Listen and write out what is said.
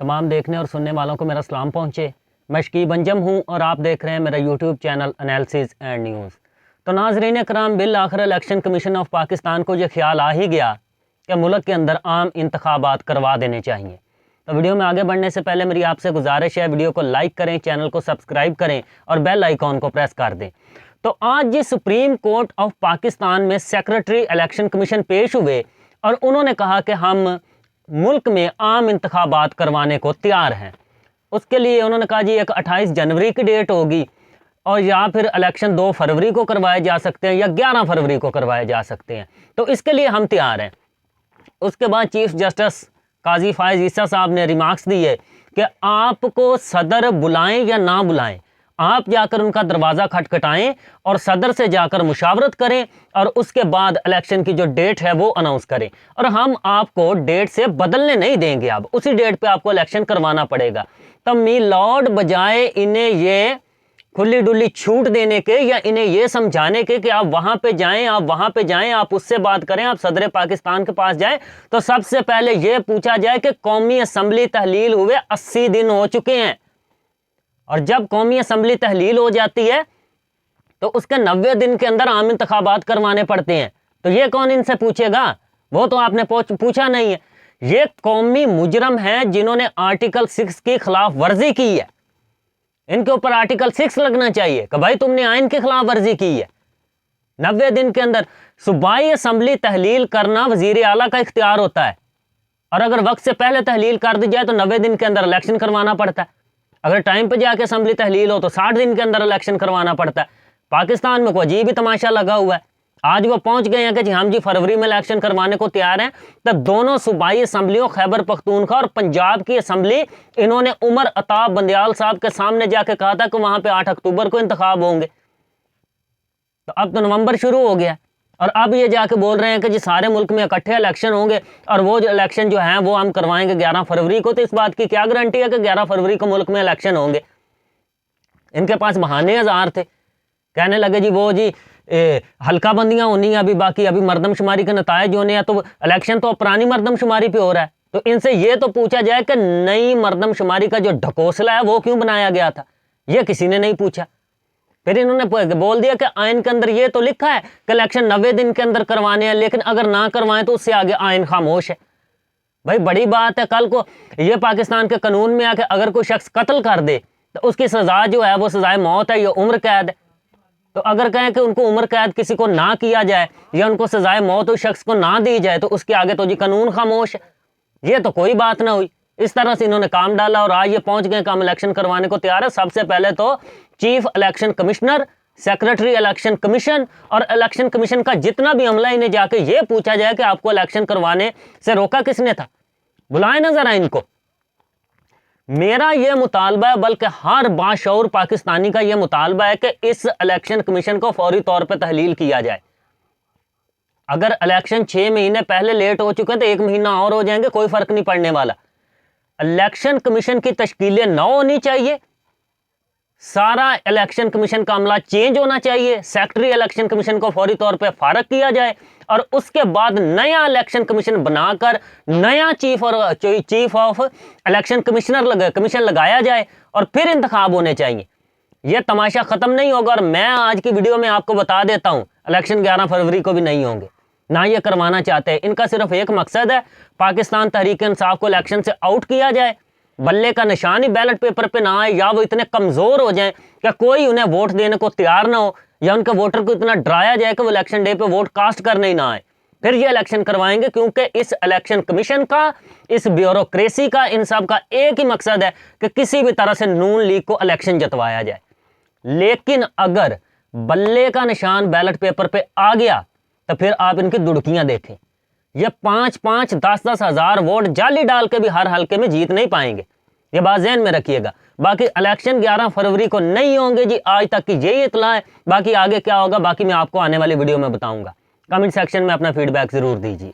तमाम देखने और सुनने वालों को मेरा सलाम पहुँचे। मैं शकीब अंजम हूँ और आप देख रहे हैं मेरा YouTube channel analysis and news. तो नाज़रीन कराम, बिल आखिर इलेक्शन कमीशन ऑफ पाकिस्तान को यह ख्याल आ ही गया कि मुल्क के अंदर आम इंतखाबात करवा देने चाहिए। तो वीडियो में आगे बढ़ने से पहले मेरी आपसे गुजारिश है, वीडियो को लाइक करें, चैनल को सब्सक्राइब करें और बेल आइकॉन को प्रेस कर दें। तो आज जी सुप्रीम कोर्ट ऑफ पाकिस्तान में सेक्रेटरी इलेक्शन कमीशन पेश हुए और उन्होंने कहा कि हम मुल्क में आम इंतखाबात करवाने को तैयार हैं। उसके लिए उन्होंने कहा जी एक 28 जनवरी की डेट होगी और या फिर इलेक्शन 2 फरवरी को करवाए जा सकते हैं या 11 फरवरी को करवाए जा सकते हैं। तो इसके लिए हम तैयार हैं। उसके बाद चीफ जस्टिस काजी फायज ईसा साहब ने रिमार्क्स दिए कि आपको सदर बुलाएं या ना बुलाएं, आप जाकर उनका दरवाज़ा खटखटाएं और सदर से जाकर मुशावरत करें और उसके बाद इलेक्शन की जो डेट है वो अनाउंस करें। और हम आपको डेट से बदलने नहीं देंगे, अब उसी डेट पे आपको इलेक्शन करवाना पड़ेगा। तब मी लॉर्ड बजाय इन्हें ये खुली डुली छूट देने के या इन्हें ये समझाने के कि आप वहाँ पे जाएं, आप वहाँ पे जाएं, आप उससे बात करें, आप सदर पाकिस्तान के पास जाएं, तो सबसे पहले ये पूछा जाए कि कौमी असम्बली तहलील हुए 80 दिन हो चुके हैं। और जब कौमी असम्बली तहलील हो जाती है तो उसके 90 दिन के अंदर आम इंतखाबात करवाने पड़ते हैं। तो ये कौन इनसे पूछेगा? वो तो आपने पूछा नहीं है। ये कौमी मुजरम है जिन्होंने आर्टिकल 6 की खिलाफ वर्जी की है। इनके ऊपर आर्टिकल 6 लगना चाहिए कि भाई तुमने आइन की खिलाफ वर्जी की है। 90 दिन के अंदर सूबाई असम्बली तहलील करना वजीर आला का इख्तियार होता है और अगर वक्त से पहले तहलील कर दी जाए तो 90 दिन के अंदर इलेक्शन करवाना पड़ता है। अगर टाइम पे जाके असम्बली तहलील हो तो 60 दिन के अंदर इलेक्शन करवाना पड़ता है। पाकिस्तान में कोई अजीब ही तमाशा लगा हुआ है। आज वो पहुंच गए हैं कि जी हम जी फरवरी में इलेक्शन करवाने को तैयार हैं। तब दोनों सूबाई असम्बलियों खैबर पख्तूनख्वा और पंजाब की असम्बली इन्होंने उमर अताब बंदयाल साहब के सामने जाके कहा था कि वहां पे 8 अक्टूबर को इंतखाब होंगे। तो अब तो नवंबर शुरू हो गया और अब ये जाके बोल रहे हैं कि जी सारे मुल्क में इकट्ठे इलेक्शन होंगे और वो जो इलेक्शन जो है वो हम करवाएंगे 11 फरवरी को। तो इस बात की क्या गारंटी है कि 11 फरवरी को मुल्क में इलेक्शन होंगे? इनके पास बहाने हजार थे। कहने लगे जी वो जी हल्का बंदियां होनी है अभी, बाकी अभी मरदमशुमारी के नतायज होने हैं, तो इलेक्शन तो पुरानी मरदमशुमारी पे हो रहा है। तो इनसे ये तो पूछा जाए कि नई मरदमशुमारी का जो ढकोसला है वो क्यों बनाया गया था, ये किसी ने नहीं पूछा। फिर इन्होंने बोल दिया कि आइन के अंदर ये तो लिखा है कि इलेक्शन 90 दिन के अंदर करवाने हैं, लेकिन अगर ना करवाएं तो उससे आगे आइन खामोश है। भाई बड़ी बात है, कल को ये पाकिस्तान के कानून में आके अगर कोई शख्स कत्ल कर दे तो उसकी सजा जो है वो सजाए मौत है या उम्र कैद है। तो अगर कहें कि उनको उम्र कैद किसी को ना किया जाए या उनको सजाए मौत उस शख्स को ना दी जाए तो उसके आगे तो जी कानून खामोश है। ये तो कोई बात ना हुई। इस तरह से इन्होंने काम डाला और आज ये पहुंच गए कि हम इलेक्शन करवाने को तैयार है। सबसे पहले तो chief election commissioner, secretary election commission और इलेक्शन कमीशन का जितना भी अमला, इन्हें जाके ये पूछा जाए कि आपको इलेक्शन करवाने से रोका किसने था? बुलाए ना जरा इनको। मेरा यह मुतालबा है, बल्कि हर बाशऊर पाकिस्तानी का यह मुतालबा है कि इस इलेक्शन कमीशन को फौरी तौर पर तहलील किया जाए। अगर इलेक्शन 6 महीने पहले लेट हो चुके हैं तो 1 महीना और हो जाएंगे, कोई फर्क नहीं पड़ने वाला। इलेक्शन कमीशन की तश्कीलें न होनी चाहिए, सारा इलेक्शन कमीशन का अमला चेंज होना चाहिए, सेक्रेटरी इलेक्शन कमीशन को फौरी तौर पे फारग किया जाए और उसके बाद नया इलेक्शन कमीशन बनाकर नया चीफ ऑफ इलेक्शन कमीशन लगाया जाए और फिर इंतखाब होने चाहिए। यह तमाशा खत्म नहीं होगा। और मैं आज की वीडियो में आपको बता देता हूं, इलेक्शन 11 फरवरी को भी नहीं होंगे, ना ये करवाना चाहते हैं। इनका सिर्फ एक मकसद है, पाकिस्तान तहरीक इंसाफ को इलेक्शन से आउट किया जाए, बल्ले का निशान ही बैलेट पेपर पे ना आए, या वो इतने कमजोर हो जाएं कि कोई उन्हें वोट देने को तैयार ना हो, या उनके वोटर को इतना डराया जाए कि वो इलेक्शन डे पे वोट कास्ट करने ही ना आए। फिर ये इलेक्शन करवाएंगे, क्योंकि इस इलेक्शन कमीशन का, इस ब्यूरोक्रेसी का, इन सब का एक ही मकसद है कि किसी भी तरह से नून लीग को इलेक्शन जितवाया जाए। लेकिन अगर बल्ले का निशान बैलेट पेपर पे आ गया तो फिर आप इनकी दुड़कियां देखें। ये 5-5, 10-10 हजार वोट जाली डाल के भी हर हल्के में जीत नहीं पाएंगे। ये बात ज़हन में रखिएगा। बाकी इलेक्शन 11 फरवरी को नहीं होंगे जी, आज तक की यही इत्तला है। बाकी आगे क्या होगा बाकी मैं आपको आने वाली वीडियो में बताऊंगा। कमेंट सेक्शन में अपना फीडबैक जरूर दीजिए।